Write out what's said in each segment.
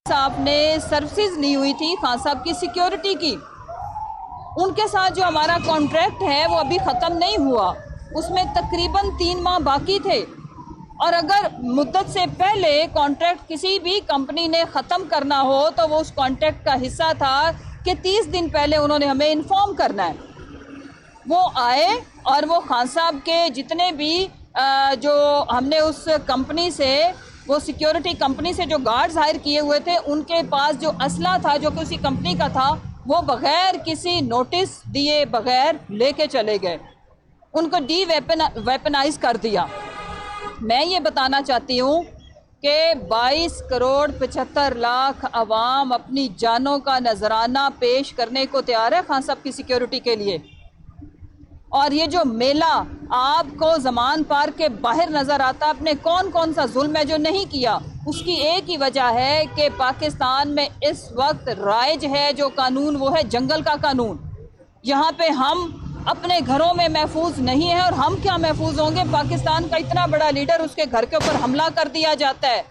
साहब ने सर्विसेज ली हुई थी खान साहब की सिक्योरिटी की। उनके साथ जो हमारा कॉन्ट्रैक्ट है वो अभी ख़त्म नहीं हुआ, उसमें तकरीबन 3 माह बाकी थे। और अगर मुद्दत से पहले कॉन्ट्रैक्ट किसी भी कंपनी ने ख़त्म करना हो तो वो उस कॉन्ट्रैक्ट का हिस्सा था कि 30 दिन पहले उन्होंने हमें इन्फॉर्म करना है। वो आए और वो खान साहब के जितने भी जो हमने उस कंपनी से, वो सिक्योरिटी कंपनी से जो गार्ड्स हायर किए हुए थे, उनके पास जो असला था जो कि उसी कंपनी का था, वो बग़ैर किसी नोटिस दिए बग़ैर लेके चले गए, उनको वेपनाइज कर दिया। मैं ये बताना चाहती हूँ कि 22 करोड़ 75 लाख अवाम अपनी जानों का नजराना पेश करने को तैयार है खान साहब की सिक्योरिटी के लिए। और ये जो मेला आपको ज़मान पार्क के बाहर नज़र आता, आपने कौन कौन सा जुल्म है जो नहीं किया, उसकी एक ही वजह है कि पाकिस्तान में इस वक्त राइज है जो कानून, वो है जंगल का कानून। यहाँ पे हम अपने घरों में महफूज नहीं है, और हम क्या महफूज होंगे। पाकिस्तान का इतना बड़ा लीडर, उसके घर के ऊपर हमला कर दिया जाता है,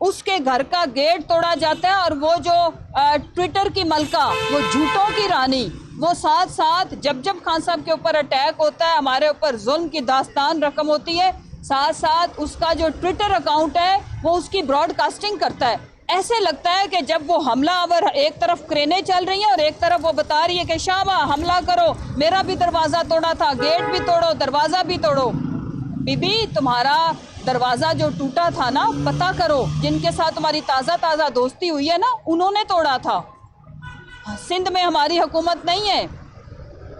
उसके घर का गेट तोड़ा जाता है, और वो जो ट्विटर की मलका, वो झूठों की रानी, वो साथ साथ जब जब खान साहब के ऊपर अटैक होता है, हमारे ऊपर जुल्म की दास्तान रकम होती है, साथ साथ उसका जो ट्विटर अकाउंट है वो उसकी ब्रॉडकास्टिंग करता है। ऐसे लगता है कि जब वो हमलावर, एक तरफ क्रेनें चल रही हैं और एक तरफ वो बता रही है कि शाबा हमला करो, मेरा भी दरवाज़ा तोड़ा था, गेट भी तोड़ो, दरवाज़ा भी तोड़ो। बीबी, तुम्हारा दरवाज़ा जो टूटा था ना, पता करो, जिनके साथ तुम्हारी ताज़ा दोस्ती हुई है ना, उन्होंने तोड़ा था। सिंध में हमारी हुकूमत नहीं है।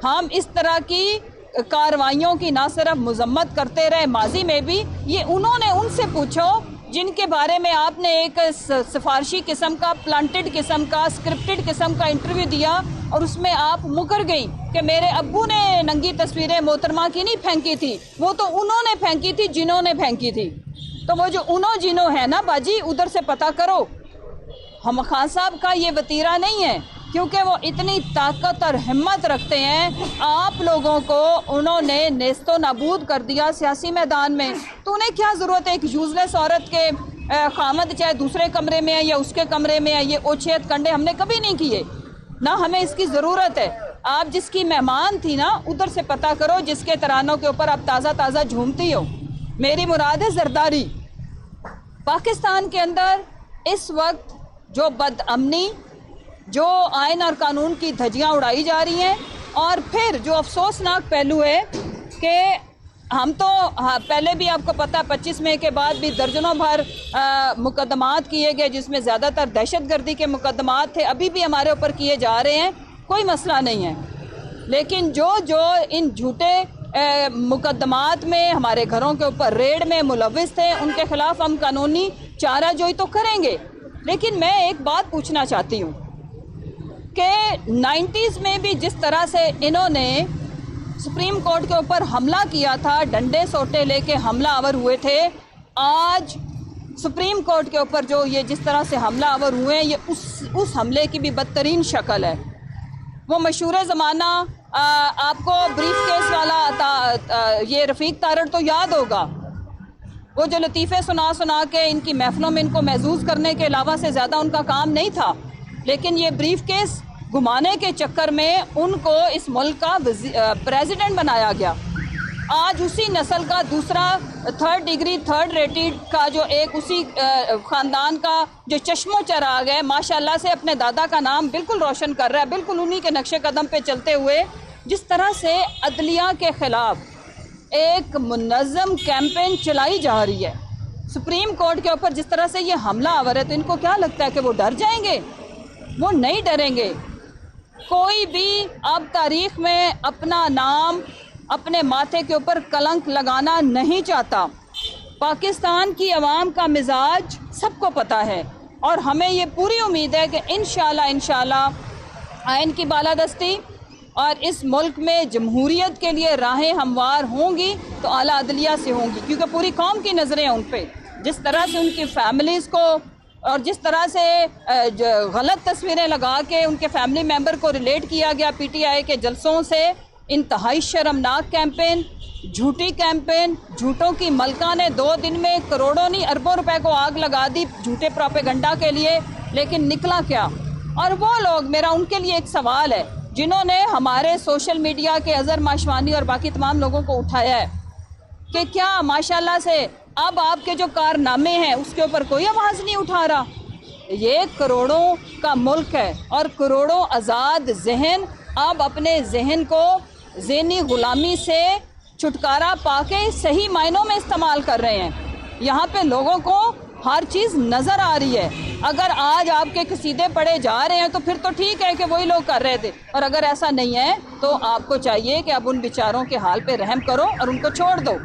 हम इस तरह की कार्रवाइयों की ना सिर्फ मजम्मत करते रहे माजी में भी, ये उन्होंने, उनसे पूछो जिनके बारे में आपने एक सिफारशी किस्म का, प्लांटेड किस्म का, स्क्रिप्टेड किस्म का इंटरव्यू दिया, और उसमें आप मुकर गई कि मेरे अब्बू ने नंगी तस्वीरें मोहतरमा की नहीं फेंकी थी, वो तो उन्होंने फेंकी थी जिन्होंने फेंकी थी। तो वो जो उन्हों जिन्हों है ना बाजी, उधर से पता करो। हम खान साहब का ये वतीरा नहीं है, क्योंकि वो इतनी ताकत और हिम्मत रखते हैं। आप लोगों को उन्होंने नेस्तो नाबूद कर दिया सियासी मैदान में, तो उन्हें क्या ज़रूरत है एक यूजलेस औरत के खामद चाहे दूसरे कमरे में है या उसके कमरे में है। ये ओछेत कंडे हमने कभी नहीं किए, ना हमें इसकी ज़रूरत है। आप जिसकी मेहमान थी ना, उधर से पता करो जिसके तरानों के ऊपर आप ताज़ा झूमती हो। मेरी मुराद है जरदारी। पाकिस्तान के अंदर इस वक्त जो बदअमनी, जो आइन और कानून की धज्जियाँ उड़ाई जा रही हैं, और फिर जो अफसोसनाक पहलू है कि हम तो पहले भी आपको पता, 25 मई के बाद भी दर्जनों भर मुकदमात किए गए, जिसमें ज़्यादातर दहशतगर्दी के मुकदमात थे, अभी भी हमारे ऊपर किए जा रहे हैं, कोई मसला नहीं है। लेकिन जो इन झूठे मुकदमात में हमारे घरों के ऊपर रेड में मुलविस थे, उनके खिलाफ हम कानूनी चाराजोई तो करेंगे। लेकिन मैं एक बात पूछना चाहती हूँ कि 90s में भी जिस तरह से इन्होंने सुप्रीम कोर्ट के ऊपर हमला किया था, डंडे सोटे लेके हमलावर हुए थे, आज सुप्रीम कोर्ट के ऊपर जो ये जिस तरह से हमलावर हुए हैं, ये उस हमले की भी बदतरीन शक्ल है। वो मशहूर ज़माना आपको ब्रीफ केस वाला ये रफ़ीक तारड़ तो याद होगा, वो जो लतीफ़े सुना के इनकी महफिलों में इनको महसूस करने के अलावा से ज़्यादा उनका काम नहीं था। लेकिन ये ब्रीफ केस घुमाने के चक्कर में उनको इस मुल्क का प्रेसिडेंट बनाया गया। आज उसी नस्ल का दूसरा 3rd डिग्री 3rd रेटेड का जो एक उसी ख़ानदान का जो चश्मो चराग है, माशाल्लाह से अपने दादा का नाम बिल्कुल रोशन कर रहा है, बिल्कुल उन्हीं के नक्शे कदम पे चलते हुए। जिस तरह से अदलिया के ख़िलाफ़ एक मुनज़्ज़म कैंपेन चलाई जा रही है सुप्रीम कोर्ट के ऊपर, जिस तरह से ये हमला आवर है, तो इनको क्या लगता है कि वो डर जाएंगे? वो नहीं डरेंगे। कोई भी अब तारीख़ में अपना नाम, अपने माथे के ऊपर कलंक लगाना नहीं चाहता। पाकिस्तान की आवाम का मिजाज सबको पता है, और हमें ये पूरी उम्मीद है कि इंशाल्लाह आइन की बालादस्ती और इस मुल्क में जमहूरियत के लिए राहें हमवार होंगी तो आला अदलिया से होंगी, क्योंकि पूरी कौम की नज़रें उन पे, जिस तरह से उनकी फैमिलीज़ को, और जिस तरह से गलत तस्वीरें लगा के उनके फैमिली मेम्बर को रिलेट किया गया पीटीआई के जलसों से, इंतहाई शर्मनाक कैंपेन, झूठी कैंपेन, झूठों की मलका ने 2 दिन में करोड़ों नहीं अरबों रुपए को आग लगा दी झूठे प्रोपेगंडा के लिए। لیکن نکلا کیا؟ اور وہ لوگ، میرا ان کے لیے ایک سوال ہے جنہوں نے ہمارے سوشل میڈیا کے اظہر ماشوانی اور باقی تمام لوگوں کو اٹھایا ہے کہ کیا ماشاءاللہ سے اب آپ کے جو کارنامے ہیں اس کے اوپر کوئی آواز نہیں اٹھا رہا؟ یہ کروڑوں کا ملک ہے اور کروڑوں آزاد ذہن اب اپنے ذہن کو ذہنی غلامی سے چھٹکارا پا کے صحیح معنوں میں استعمال کر رہے ہیں۔ یہاں پہ لوگوں کو ہر چیز نظر آ رہی ہے۔ اگر آج آپ کے قصیدے پڑھے جا رہے ہیں تو پھر تو ٹھیک ہے کہ وہی لوگ کر رہے تھے، اور اگر ایسا نہیں ہے تو آپ کو چاہیے کہ اب ان بیچاروں کے حال پہ رحم کرو اور ان کو چھوڑ دو۔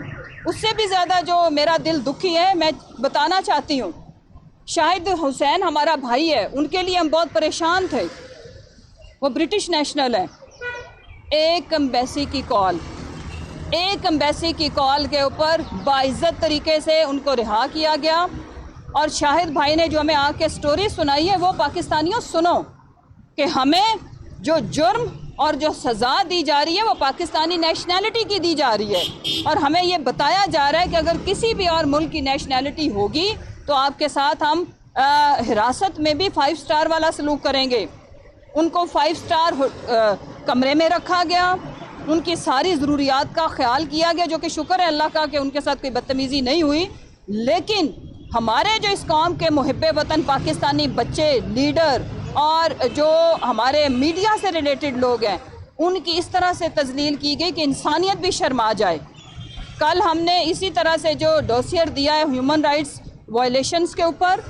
اس سے بھی زیادہ جو میرا دل دکھی ہے، میں بتانا چاہتی ہوں، شاہد حسین ہمارا بھائی ہے، ان کے لیے ہم بہت پریشان تھے۔ وہ برٹش نیشنل ہے۔ ایک ایمبیسی کی کال کے اوپر باعزت طریقے سے ان کو رہا کیا گیا، اور شاہد بھائی نے جو ہمیں آ کے سٹوری سنائی ہے، وہ پاکستانیوں سنو کہ ہمیں جو جرم اور جو سزا دی جا رہی ہے وہ پاکستانی نیشنلٹی کی دی جا رہی ہے، اور ہمیں یہ بتایا جا رہا ہے کہ اگر کسی بھی اور ملک کی نیشنلٹی ہوگی تو آپ کے ساتھ ہم حراست میں بھی 5 سٹار والا سلوک کریں گے۔ ان کو 5 سٹار کمرے میں رکھا گیا، ان کی ساری ضروریات کا خیال کیا گیا، جو کہ شکر ہے اللہ کا کہ ان کے ساتھ کوئی بدتمیزی نہیں ہوئی۔ لیکن ہمارے جو اس قوم کے محب وطن پاکستانی بچے، لیڈر اور جو ہمارے میڈیا سے ریلیٹڈ لوگ ہیں، ان کی اس طرح سے تذلیل کی گئی کہ انسانیت بھی شرما جائے۔ کل ہم نے اسی طرح سے جو ڈوسیئر دیا ہے ہیومن رائٹس وائلیشنز کے اوپر،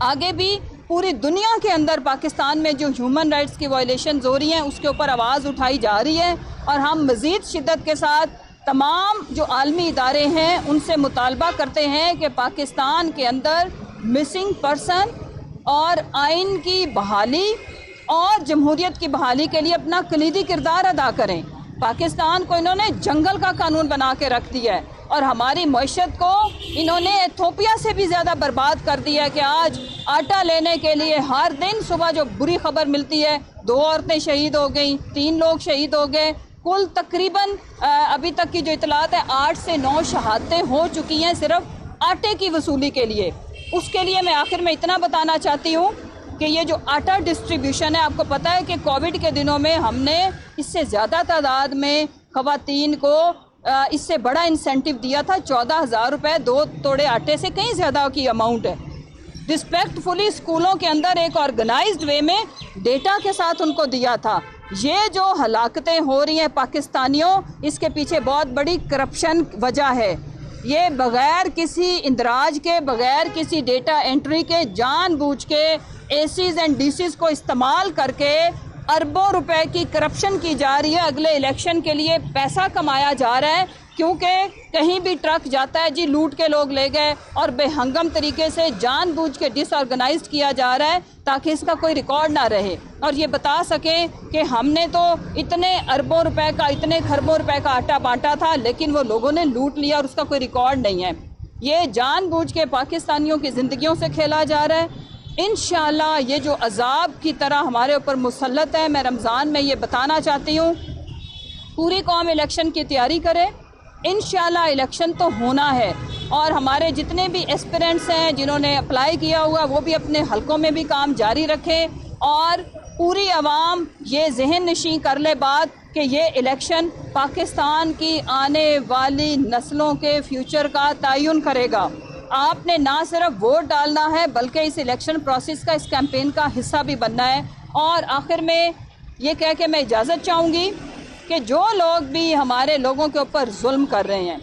آگے بھی پوری دنیا کے اندر پاکستان میں جو ہیومن رائٹس کی وائلیشنز ہو رہی ہیں اس کے اوپر آواز اٹھائی جا رہی ہے، اور ہم مزید شدت کے ساتھ تمام جو عالمی ادارے ہیں ان سے مطالبہ کرتے ہیں کہ پاکستان کے اندر مسنگ پرسن اور آئین کی بحالی اور جمہوریت کی بحالی کے لیے اپنا کلیدی کردار ادا کریں۔ پاکستان کو انہوں نے جنگل کا قانون بنا کے رکھ دیا ہے، اور ہماری معیشت کو انہوں نے ایتھوپیا سے بھی زیادہ برباد کر دیا ہے کہ آج آٹا لینے کے لیے ہر دن صبح جو بری خبر ملتی ہے، 2 عورتیں شہید ہو گئیں، 3 لوگ شہید ہو گئے، کل تقریباً ابھی تک کی جو اطلاعات ہے 8 سے 9 شہادتیں ہو چکی ہیں صرف آٹے کی وصولی کے لیے۔ اس کے لیے میں آخر میں اتنا بتانا چاہتی ہوں کہ یہ جو آٹا ڈسٹریبیوشن ہے، آپ کو پتہ ہے کہ کووڈ کے دنوں میں ہم نے اس سے زیادہ تعداد میں خواتین کو اس سے بڑا انسینٹیو دیا تھا، 14,000 روپے 2 توڑے آٹے سے کہیں زیادہ کی اماؤنٹ ہے۔ رسپیکٹفلی اسکولوں کے اندر ایک آرگنائزڈ وے میں ڈیٹا کے ساتھ ان کو دیا تھا۔ یہ جو ہلاکتیں ہو رہی ہیں پاکستانیوں، اس کے پیچھے بہت بڑی کرپشن وجہ ہے۔ یہ بغیر کسی اندراج کے، بغیر کسی ڈیٹا انٹری کے، جان بوجھ کے اے سیز اینڈ ڈی سیز کو استعمال کر کے اربوں روپے کی کرپشن کی جا رہی ہے۔ اگلے الیکشن کے لیے پیسہ کمایا جا رہا ہے، کیونکہ کہیں بھی ٹرک جاتا ہے جی لوٹ کے لوگ لے گئے، اور بے ہنگم طریقے سے جان بوجھ کے ڈس آرگنائزڈ کیا جا رہا ہے تاکہ اس کا کوئی ریکارڈ نہ رہے، اور یہ بتا سکیں کہ ہم نے تو اتنے اربوں روپے کا، اتنے کھربوں روپے کا آٹا بانٹا تھا، لیکن وہ لوگوں نے لوٹ لیا اور اس کا کوئی ریکارڈ نہیں ہے۔ یہ جان بوجھ کے پاکستانیوں کی زندگیوں سے کھیلا جا رہا ہے۔ انشاءاللہ یہ جو عذاب کی طرح ہمارے اوپر مسلط ہے، میں رمضان میں یہ بتانا چاہتی ہوں، پوری قوم الیکشن کی تیاری کرے۔ انشاءاللہ الیکشن تو ہونا ہے، اور ہمارے جتنے بھی ایسپیرنٹس ہیں جنہوں نے اپلائی کیا ہوا، وہ بھی اپنے حلقوں میں بھی کام جاری رکھیں، اور پوری عوام یہ ذہن نشین کر لے بات کہ یہ الیکشن پاکستان کی آنے والی نسلوں کے فیوچر کا تعین کرے گا۔ آپ نے نہ صرف ووٹ ڈالنا ہے بلکہ اس الیکشن پروسیس کا، اس کیمپین کا حصہ بھی بننا ہے۔ اور آخر میں یہ کہہ کے میں اجازت چاہوں گی کہ جو لوگ بھی ہمارے لوگوں کے اوپر ظلم کر رہے ہیں،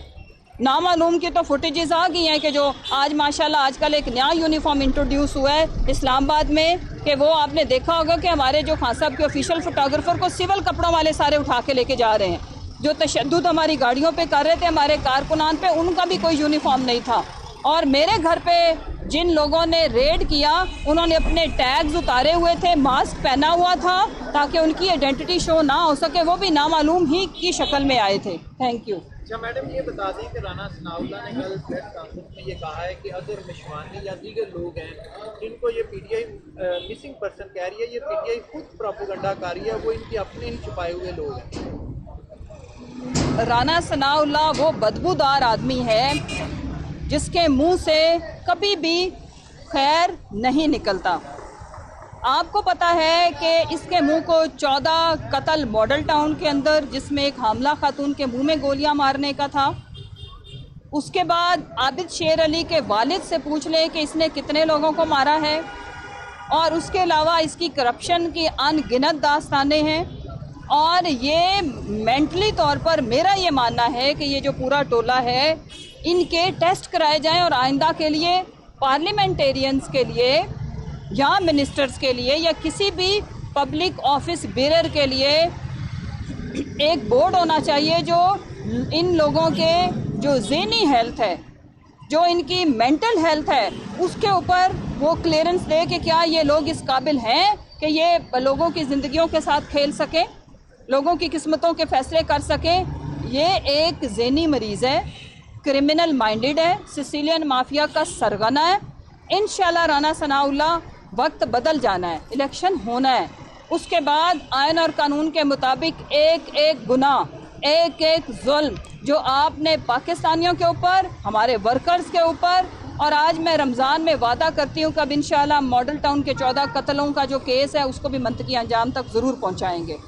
نامعلوم کی تو فوٹیجز آ گئی ہیں کہ جو آج ماشاءاللہ آج کل ایک نیا یونیفارم انٹروڈیوس ہوا ہے اسلام آباد میں، کہ وہ آپ نے دیکھا ہوگا کہ ہمارے جو خان صاحب کے آفیشیل فوٹوگرافر کو سول کپڑوں والے سارے اٹھا کے لے کے جا رہے ہیں۔ جو تشدد ہماری گاڑیوں پہ کر رہے تھے ہمارے کارکنان پہ، ان کا بھی کوئی یونیفارم نہیں تھا۔ اور میرے گھر پہ جن لوگوں نے ریڈ کیا انہوں نے اپنے ٹیگز اتارے ہوئے تھے، ماسک پہنا ہوا تھا تاکہ ان کی آئیڈینٹی شو نہ ہو سکے، وہ بھی نامعلوم ہی کی شکل میں آئے تھے۔ Thank you. اچھا میڈم، یہ بتا دیں کہ رانا ثناء اللہ نے کل پریس کانفرنس میں یہ کہا ہے کہ اظہر مشوانی یا دیگر لوگ ہیں جن کو یہ P T I missing person کہہ رہی ہے، یہ پی ٹی آئی خود پروپیگنڈا کر رہی ہے، وہ ان کے اپنے ہی چھپائے ہوئے لوگ ہیں۔ رانا ثناء اللہ وہ بدبودار آدمی ہے جس کے منہ سے کبھی بھی خیر نہیں نکلتا۔ आपको पता है कि इसके मुंह को 14 कत्ल मॉडल टाउन के अंदर, जिसमें एक हामला खातून के मुंह में गोलियां मारने का था। उसके बाद आबिद शेर अली के वालिद से पूछ लें कि इसने कितने लोगों को मारा है, और उसके अलावा इसकी करप्शन की अनगिनत दास्तानें हैं। और ये मेंटली तौर पर मेरा ये मानना है कि ये जो पूरा टोला है, इनके टेस्ट कराए जाएं और आइंदा के लिए पार्लियामेंटेरियंस के लिए या मिनिस्टर्स के लिए या किसी भी पब्लिक ऑफिस बेरर के लिए एक बोर्ड होना चाहिए जो इन लोगों के जो ज़हनी हेल्थ है, जो इनकी मेंटल हेल्थ है, उसके ऊपर वो क्लियरेंस दे कि क्या ये लोग इस काबिल हैं कि ये लोगों की ज़िंदगियों के साथ खेल सकें, लोगों की किस्मतों के फैसले कर सकें। ये एक ज़हनी मरीज़ है, क्रिमिनल माइंडेड है, सिसिलियन माफिया का सरगना है। इंशाल्लाह राना सनाउल्लाह, वक्त बदल जाना है, इलेक्शन होना है, उसके बाद आयन और कानून के मुताबिक एक एक गुनाह, एक एक जुल्म जो आपने पाकिस्तानियों के ऊपर, हमारे वर्कर्स के ऊपर, और आज मैं रमज़ान में वादा करती हूँ कि अब इंशाल्लाह मॉडल टाउन के 14 कत्लों का जो केस है उसको भी मंतकी अंजाम तक ज़रूर पहुँचाएंगे।